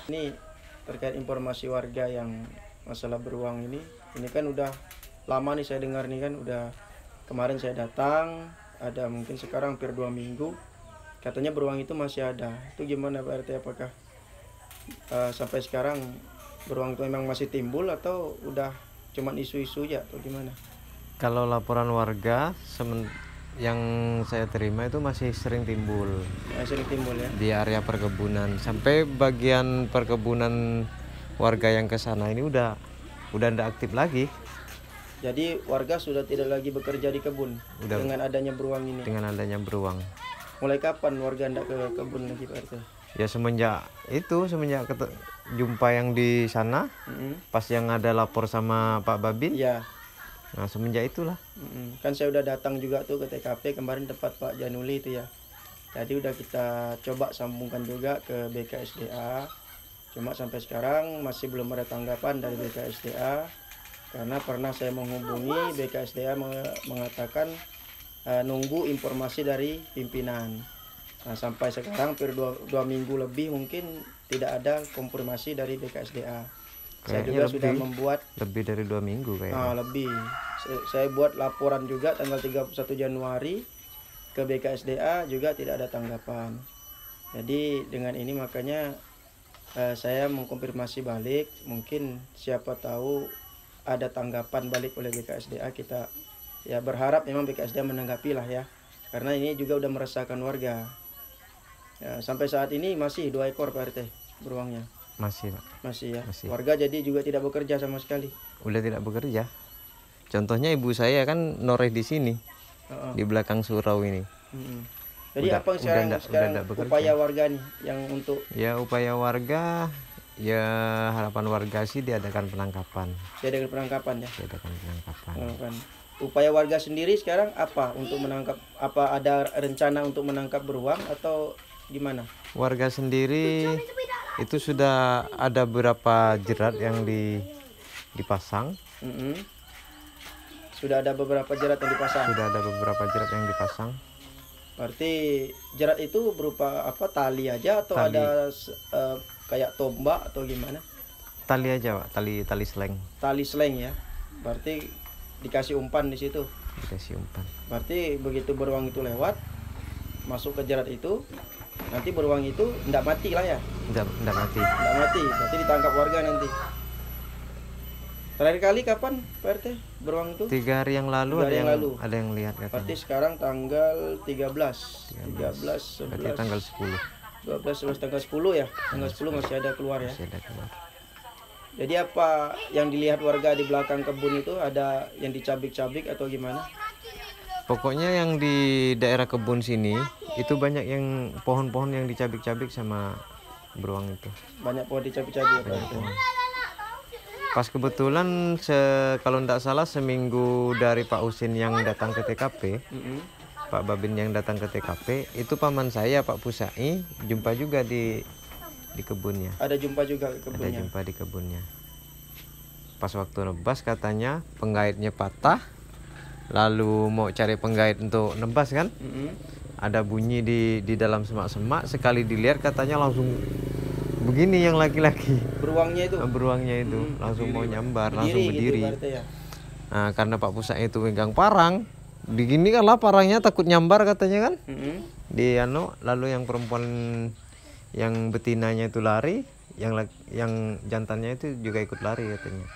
Ini terkait informasi warga yang masalah beruang ini kan udah lama nih saya dengar nih kan, udah kemarin saya datang, ada mungkin sekarang hampir 2 minggu, katanya beruang itu masih ada. Itu gimana Pak RT, apakah sampai sekarang beruang itu memang masih timbul atau udah cuman isu-isu ya atau gimana? Kalau laporan warga yang saya terima itu masih sering timbul Sering timbul ya di area perkebunan, sampai bagian perkebunan warga yang ke sana ini udah tidak aktif lagi. Jadi warga sudah tidak lagi bekerja di kebun dengan adanya beruang ini. Dengan adanya beruang. Mulai kapan warga tidak ke kebun lagi Pak RT? Ya semenjak jumpa yang di sana, pas yang ada lapor sama Pak Babin. Ya. Nah semenjak itulah. Kan saya udah datang juga tuh ke TKP kemarin tempat Pak Januli itu ya. Jadi udah kita coba sambungkan juga ke BKSDA. Cuma sampai sekarang masih belum ada tanggapan dari BKSDA. Karena pernah saya menghubungi BKSDA mengatakan nunggu informasi dari pimpinan. Nah sampai sekarang hampir 2 minggu lebih mungkin tidak ada konfirmasi dari BKSDA. Saya juga sudah membuat lebih dari 2 minggu kayaknya. Lebih. Saya buat laporan juga tanggal 31 Januari ke BKSDA, juga tidak ada tanggapan. Jadi dengan ini makanya saya mengkonfirmasi balik, mungkin siapa tahu ada tanggapan balik oleh BKSDA. Kita ya berharap memang BKSDA menanggapi lah ya, karena ini juga udah meresahkan warga. Ya, sampai saat ini masih 2 ekor Pak RT beruangnya. Masih Pak. Masih ya. Masih. Warga jadi juga tidak bekerja sama sekali. Udah tidak bekerja. Contohnya ibu saya kan noreh di sini, di belakang surau ini. Jadi apa sekarang upaya warga nih yang untuk? Ya upaya warga, ya harapan warga sih diadakan penangkapan. Diadakan penangkapan ya. Diadakan penangkapan. Upaya warga sendiri sekarang apa untuk menangkap? Apa ada rencana untuk menangkap beruang atau gimana? Warga sendiri itu sudah ada beberapa jerat yang dipasang. Sudah ada beberapa jerat yang dipasang. Sudah ada beberapa jerat yang dipasang. Berarti jerat itu berupa apa, tali aja atau ada kayak tombak atau gimana? Tali aja Pak, tali seleng. Tali seleng ya. Berarti dikasih umpan di situ. Dikasih umpan. Berarti begitu beruang itu lewat, masuk ke jerat itu, nanti beruang itu tidak mati lah ya? Tidak mati. Tidak mati, berarti ditangkap warga nanti. Terakhir kali kapan Pak RT beruang itu? 3 hari yang lalu, ada yang lihat katanya. Berarti sekarang tanggal 13, 11, berarti tanggal 10. 12, 11, tanggal 10 ya? Tanggal 10 masih ada keluar ya? Masih ada keluar. Jadi apa yang dilihat warga di belakang kebun itu, ada yang dicabik-cabik atau gimana? Pokoknya yang di daerah kebun sini itu banyak yang pohon-pohon yang dicabik-cabik sama beruang itu. Banyak pohon dicabik-cabik apa itu? Pas kebetulan kalau tidak salah seminggu dari Pak Husin yang datang ke TKP, Pak Babin yang datang ke TKP, itu paman saya Pak Pusai jumpa juga di kebunnya. Ada jumpa juga di kebunnya? Ada jumpa di kebunnya. Pas waktu nebas katanya penggaitnya patah, lalu mau cari penggait untuk nebas kan, ada bunyi di dalam semak-semak, sekali dilihat katanya langsung begini yang laki-laki. Beruangnya itu langsung mau nyambar, langsung berdiri. Gitu, ya? Nah karena Pak Pusat itu megang parang, begini kan lah parangnya takut nyambar katanya kan. Lalu yang perempuan yang betinanya itu lari, yang jantannya itu juga ikut lari katanya.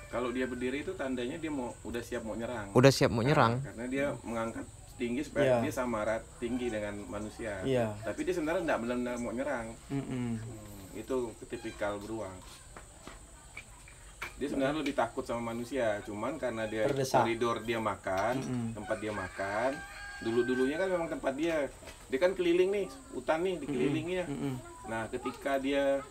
Kalau dia berdiri itu tandanya dia udah siap mau nyerang. Udah siap mau nyerang. Karena dia mengangkat tinggi supaya dia sama tinggi dengan manusia. Tapi dia sebenarnya tidak benar-benar mau nyerang. Itu tipikal beruang. Dia sebenarnya lebih takut sama manusia, cuman karena dia koridor dia makan, tempat dia makan. Dulunya kan memang tempat dia kan keliling nih, hutan nih dikelilinginya. Nah, ketika dia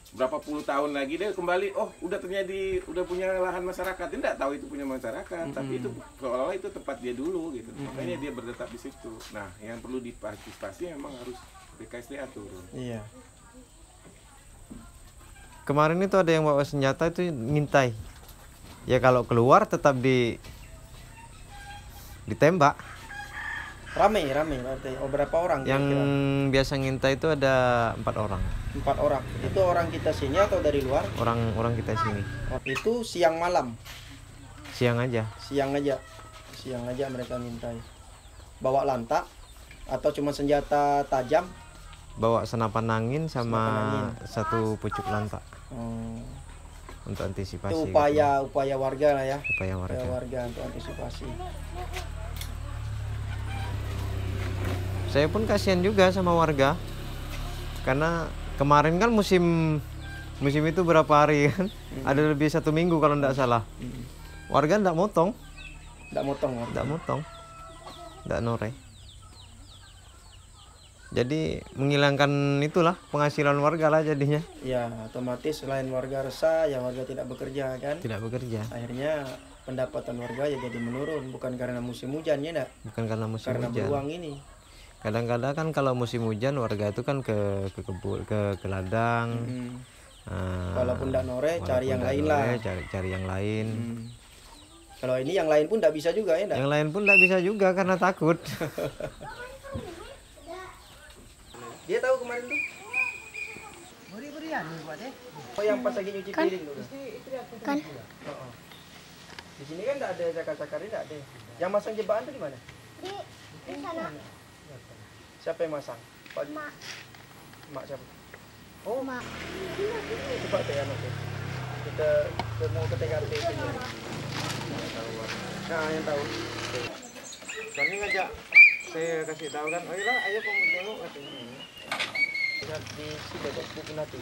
berapa puluh tahun lagi dia kembali, udah punya lahan masyarakat. Dia tidak tahu itu punya masyarakat, tapi itu seolah-olah itu tempat dia dulu gitu. Makanya dia bertetap di situ. Nah, yang perlu diantisipasi memang harus BKSDA turun. Iya. Kemarin itu ada yang bawa senjata itu ngintai. Ya kalau keluar tetap ditembak. Rame berarti. Oh, berapa orang? Yang kira-kira? biasa ngintai itu ada 4 orang. 4 orang. Itu orang kita sini atau dari luar? Orang kita sini. Oh, itu siang malam. Siang aja. Siang aja mereka ngintai. Bawa lantak atau cuma senjata tajam? Bawa senapan angin sama Senapan angin. satu pucuk lantak Hmm. untuk antisipasi. Itu gitu. upaya warga lah ya. Upaya warga. Warga untuk antisipasi. Saya pun kasihan juga sama warga karena kemarin kan musim itu berapa hari kan? Ada lebih 1 minggu kalau tidak salah. Warga tidak motong, tidak nore. Jadi menghilangkan itulah penghasilan warga lah jadinya. Ya, otomatis selain warga resah, ya warga tidak bekerja kan. Tidak bekerja. Akhirnya pendapatan warga ya jadi menurun, bukan karena musim hujan ya enggak? Bukan karena musim Karena hujan. beruang ini. Kadang-kadang kan kalau musim hujan warga itu kan ke kebun, ke ladang. Walaupun tidak nore, Walaupun cari yang ndak lain nore, lah. Cari yang lain. Kalau ini yang lain pun tidak bisa juga ya enggak? Yang lain pun tidak bisa juga karena takut. Dia tahu kemarin tuh. Oh, yang pas lagi nyuci piring dulu. Kan Oh. Di sini kan enggak ada cakar-cakar, enggak ada. Yang masang jebakan tuh di mana? di sana Siapa yang masang? Pak mak Mak siapa? Oh, mak coba deh anak tuh. Kita mau ke TKP sini. Nah, yang tahu. Kami ngajak, saya kasih tahu kan, oh iya ayo kamu tengok katanya. Lihat di sini dekat buku nanti.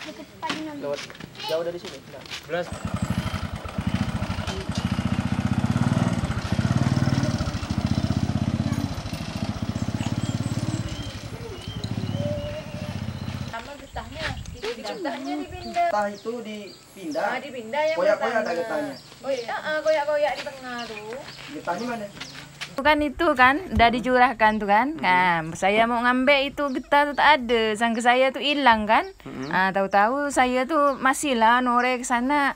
deket pagi nanti Lewat jauh dari sini. Nah. Belas. Getahnya dipindah. Getah itu dipindah. Dipindah yang Koyak-koyak ada pertama. getahnya. Koyak-koyak di tengah tuh. Getahnya mana? Itu kan udah dicurahkan tuh kan. Nah, saya mau ngambil itu getah tuh tak ada. Sangka saya tuh hilang kan. Tahu-tahu saya tuh masih lah nore ke sana.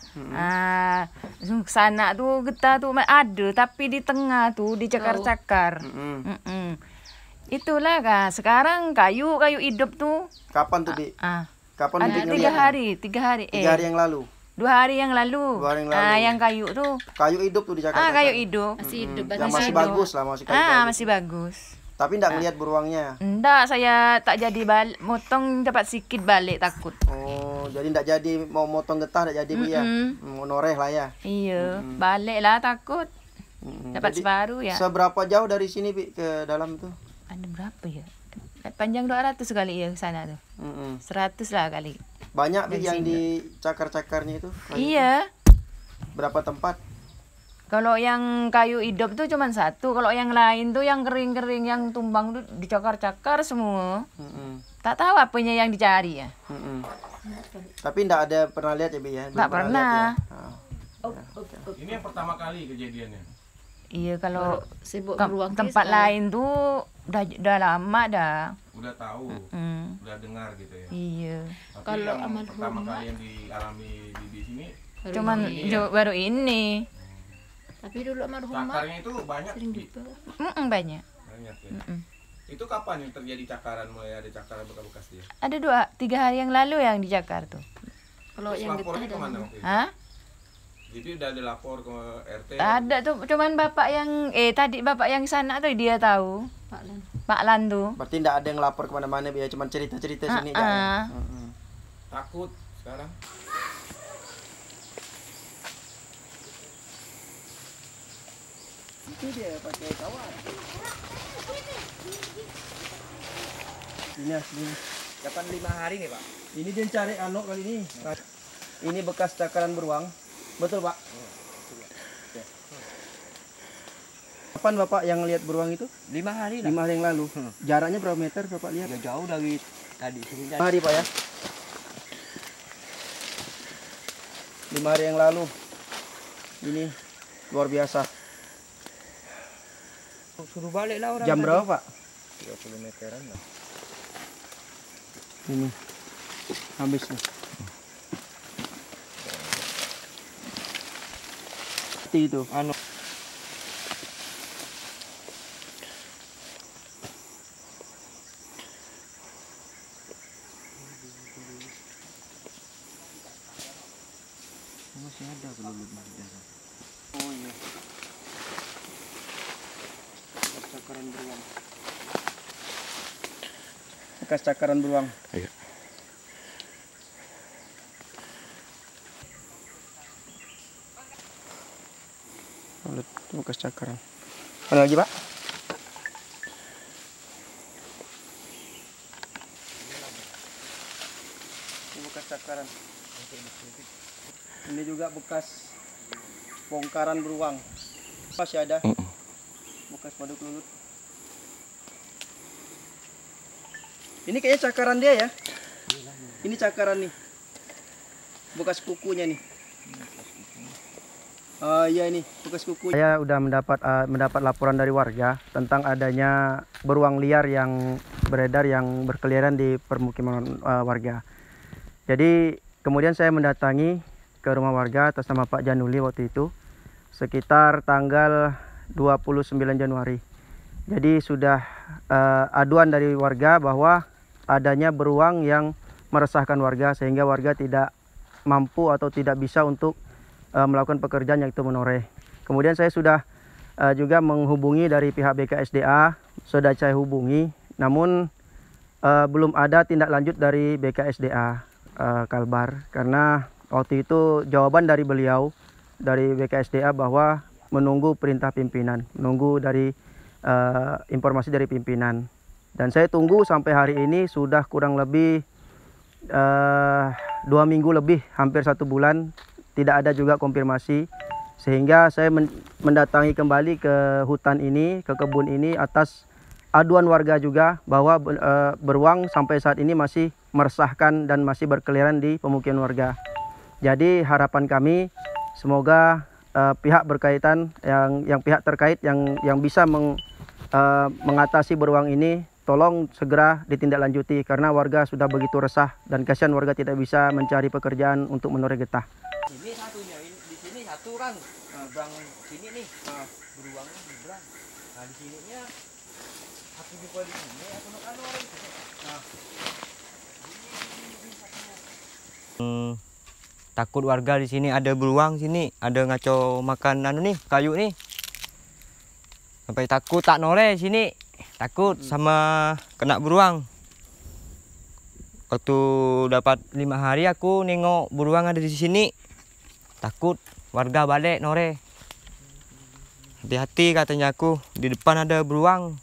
Ke sana tuh getah tuh ada tapi di tengah tuh dicakar-cakar. Itulah kan. Sekarang kayu hidup tuh. Kapan tuh, Bi? Kapan Ada Bibi 3 ngeliat? hari. 3 hari. 3 hari yang lalu. 2 hari yang lalu. 2 hari yang lalu. Yang kayu tuh. Kayu hidup tuh dicakar-cakar. Kayu hidup. masih hidup Yang masih hidup. bagus lah, masih kayu bagus. Masih bagus. Tapi enggak ngelihat beruangnya. Enggak, saya tak jadi motong dapat sikit balik takut. Oh, jadi enggak jadi mau motong getah enggak jadi Bu ya. Mau noreh lah ya. Iya, balik lah takut. Dapat Jadi, separuh ya. Seberapa jauh dari sini Bi ke dalam tuh? Ada berapa ya? Panjang 200 kali ya ke sana tuh. 100 lah kali. Banyak Bi Dari yang sini. dicakar-cakarnya itu? Kayu Iya. itu? Berapa tempat? Kalau yang kayu hidup tuh cuma 1. Kalau yang lain tuh yang kering-kering yang tumbang tuh dicakar-cakar semua. Tak tahu apanya yang dicari ya. Tapi enggak ada pernah lihat ya Bi ya? Belum Nggak pernah. lihat ya? Ini yang pertama kali kejadiannya. Iya, kalau sibuk ke beruang tempat lain tuh udah lama dah. Udah tahu, udah dengar gitu ya. Iya. Tapi Kalau yang aman pertama rumah. kali yang dialami di sini, Cuman baru ini. tapi dulu almarhumah cakarnya itu banyak. sering Bi. juga Banyak Banyak. ya. Itu kapan yang terjadi cakaran, mulai ada cakaran bekas-bekas dia? Ada 2-3 hari yang lalu yang dicakar tuh. kalau yang getah Lapornya ada kemana waktu itu? Hah? Jadi udah ada lapor ke RT. Ada tuh, cuman bapak yang tadi bapak yang sana tuh dia tahu. Pak Lan. Pak Lan tuh. Berarti enggak ada yang lapor kemana-mana Bi ya? Cuman cerita-cerita sini enggak ya? Takut sekarang. Itu dia pakai kawat. Ini asli. Kapan 5 hari nih, Pak? Ini dia cari anok kali ini. Ini bekas cakaran beruang. Betul, Pak? Kapan Bapak yang lihat beruang itu? 5 hari 5 hari yang lalu. Jaraknya berapa meter Bapak lihat? Ya jauh dari tadi sini. 5 hari, Pak ya. 5 hari yang lalu. Ini luar biasa. Suruh balik lah orang. Jam tadi. berapa, Pak? 30 meteran lah. Ini. Habis nih. Itu. Masih ada kelulutnya di dalam. Oh iya. Bekas cakaran beruang. Bekas cakaran beruang. Iya. Mulut bekas cakaran. Mana lagi, Pak? Ini bekas cakaran. Ini juga bekas bongkaran beruang. Masih ada. Bekas waduk lulut. Ini kayaknya cakaran dia ya. Ini cakaran nih. Bekas kukunya nih. Iya ini bekas kuku. Saya udah mendapat laporan dari warga tentang adanya beruang liar yang beredar yang berkeliaran di permukiman warga. Jadi kemudian saya mendatangi ke rumah warga atas nama Pak Januli waktu itu sekitar tanggal 29 Januari. Jadi sudah aduan dari warga bahwa adanya beruang yang meresahkan warga sehingga warga tidak mampu atau tidak bisa untuk melakukan pekerjaan yaitu menoreh. Kemudian saya sudah juga menghubungi dari pihak BKSDA, sudah saya hubungi, namun belum ada tindak lanjut dari BKSDA Kalbar karena waktu itu jawaban dari beliau dari BKSDA bahwa menunggu perintah pimpinan, menunggu dari informasi dari pimpinan. Dan saya tunggu sampai hari ini sudah kurang lebih 2 minggu lebih, hampir 1 bulan. Tidak ada juga konfirmasi sehingga saya mendatangi kembali ke hutan ini, ke kebun ini atas aduan warga juga bahwa beruang sampai saat ini masih meresahkan dan masih berkeliaran di pemukiman warga. Jadi harapan kami semoga pihak berkaitan yang pihak terkait yang bisa mengatasi beruang ini tolong segera ditindaklanjuti karena warga sudah begitu resah dan kasihan warga tidak bisa mencari pekerjaan untuk menoreh getah. Ini satunya, di sini satu kan, nyebrang sini nih, beruangnya nyebrang. Nah di sininya aku jumpa di sini, aku nak orang itu. Takut warga di sini ada beruang sini, ada ngaco makan nih kayu nih. Sampai takut tak noreh sini, takut sama kena beruang. Waktu dapat 5 hari aku nengok beruang ada di sini. Takut warga balik noreh. Hati-hati katanya aku, di depan ada beruang.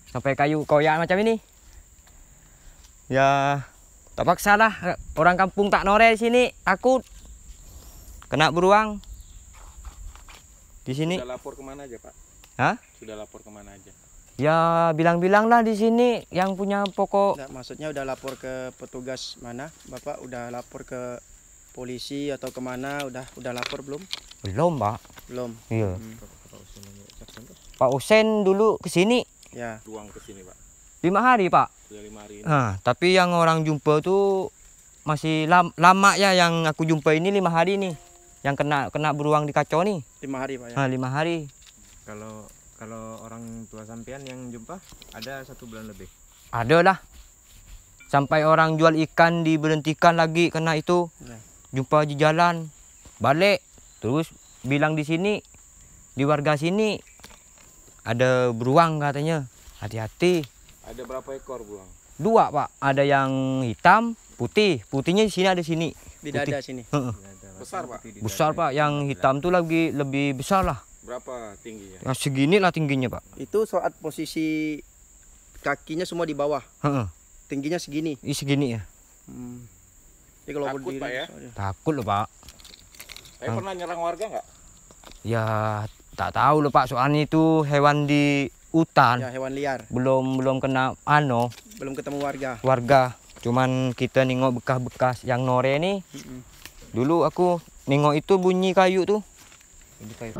Sampai kayu koyak macam ini. Ya tak paksa lah, orang kampung tak noreh di sini, takut kena beruang. Di sini. Sudah lapor kemana aja, Pak? Hah? Sudah lapor kemana aja? Ya bilang-bilang lah di sini yang punya pokok. Nggak, maksudnya udah lapor ke petugas mana? Bapak udah lapor ke polisi atau kemana? Udah lapor belum? Belum, Pak. Belum. Iya. Pak Usen dulu ke sini. Ya. Beruang ke sini, Pak. 5 hari, Pak. Sudah 5 hari ini. Nah, tapi yang orang jumpa tuh masih lama ya, yang aku jumpa ini 5 hari nih. Yang kena beruang di kacau nih. 5 hari, Pak ya. Nah, 5 hari. Kalau orang tua sampean yang jumpa ada 1 bulan lebih. Ada lah. Sampai orang jual ikan diberhentikan lagi kena itu. Ya. Jumpa di jalan, balik, terus bilang di sini, di warga sini ada beruang katanya, hati-hati. Ada berapa ekor beruang? 2, Pak, ada yang hitam, putihnya di sini ada sini. Di dada sini. Besar, Pak? Besar, Pak, yang hitam tuh lebih besar lah. Berapa tingginya? Ya, segini lah tingginya, Pak. Itu saat posisi kakinya semua di bawah. Tingginya segini. Segini ya. Jadi kalau Takut, berdiri, Pak ya? Takut loh, Pak. Tapi pernah nyerang warga nggak? Ya tak tahu loh, Pak, soalnya itu hewan di hutan. Ya, hewan liar. Belum kena Belum ketemu warga. Cuman kita nengok bekas-bekas yang noreh nih. Dulu aku nengok itu bunyi kayu tuh. Bunyi kayu.